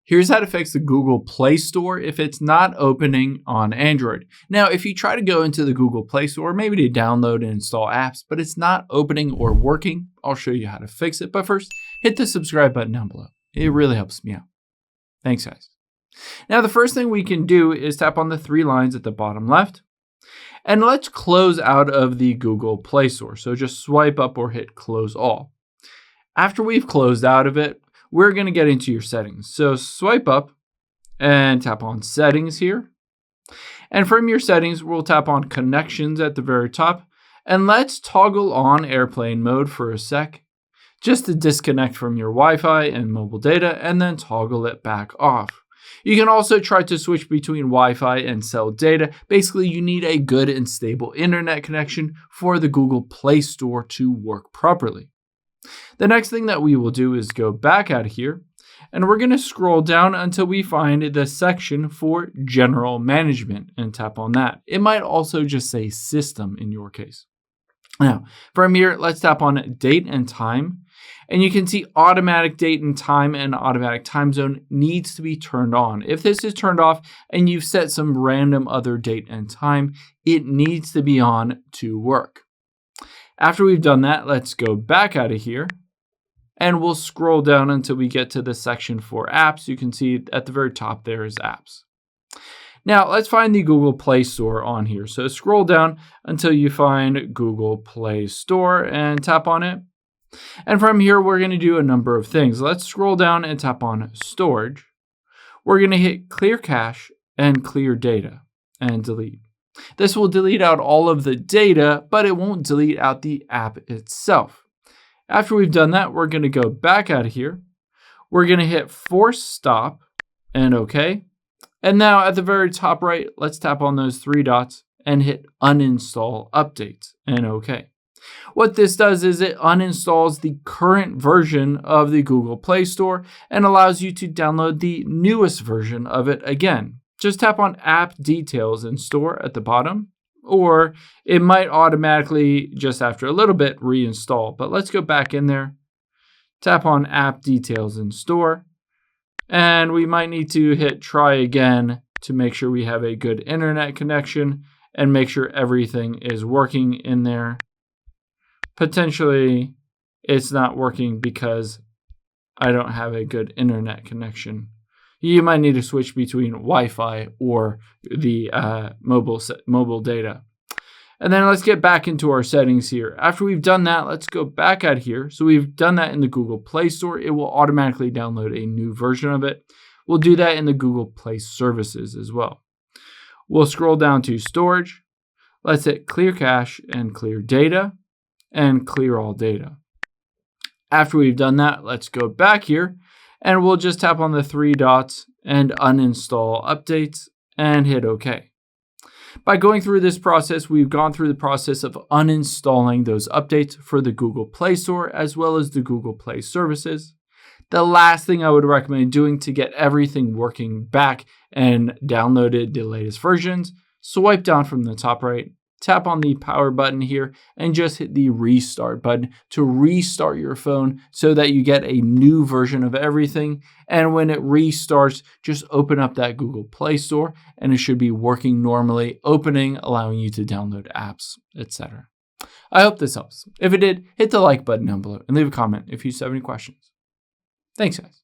Here's how to fix the Google Play Store if it's not opening on Android. Now, if you try to go into the Google Play Store, maybe to download and install apps, but it's not opening or working, I'll show you how to fix it. But first, hit the subscribe button down below. It really helps me out. Thanks, guys. Now, the first thing we can do is tap on the three lines at the bottom left. And let's close out of the Google Play Store. So just swipe up or hit close all. After we've closed out of it, we're going to get into your settings. So swipe up and tap on settings here. And from your settings, we'll tap on connections at the very top. And let's toggle on airplane mode for a sec, just to disconnect from your Wi-Fi and mobile data, and then toggle it back off. You can also try to switch between Wi-Fi and cell data. Basically, you need a good and stable internet connection for the Google Play Store to work properly. The next thing that we will do is go back out of here, and we're going to scroll down until we find the section for General Management and tap on that. It might also just say System in your case. Now, from here, let's tap on Date and Time, and you can see Automatic Date and Time and Automatic Time Zone needs to be turned on. If this is turned off and you've set some random other date and time, it needs to be on to work. After we've done that, let's go back out of here and we'll scroll down until we get to the section for apps. You can see at the very top there is apps. Now let's find the Google Play Store on here. So scroll down until you find Google Play Store and tap on it. And from here, we're going to do a number of things. Let's scroll down and tap on Storage. We're going to hit Clear Cache and Clear Data and delete. This will delete out all of the data, but it won't delete out the app itself. After we've done that, we're going to go back out of here. We're going to hit Force Stop and OK. And now at the very top right, let's tap on those three dots and hit Uninstall Updates and OK. What this does is it uninstalls the current version of the Google Play Store and allows you to download the newest version of it again. Just tap on App Details and Store at the bottom, or it might automatically, just after a little bit, reinstall. But let's go back in there, tap on App Details and Store, and we might need to hit Try Again to make sure we have a good internet connection and make sure everything is working in there. Potentially, it's not working because I don't have a good internet connection. You might need to switch between Wi-Fi or the mobile data. And then let's get back into our settings here. After we've done that, let's go back out here. So we've done that in the Google Play Store. It will automatically download a new version of it. We'll do that in the Google Play Services as well. We'll scroll down to Storage. Let's hit Clear Cache and Clear Data and Clear All Data. After we've done that, let's go back here. And we'll just tap on the three dots and uninstall updates and hit OK. By going through this process, we've gone through the process of uninstalling those updates for the Google Play Store as well as the Google Play Services. The last thing I would recommend doing to get everything working back and downloaded the latest versions, swipe down from the top right, tap on the power button here and just hit the restart button to restart your phone so that you get a new version of everything. And when it restarts, just open up that Google Play Store and it should be working normally, opening, allowing you to download apps, etc. I hope this helps. If it did, hit the like button down below and leave a comment if you have any questions. Thanks, guys.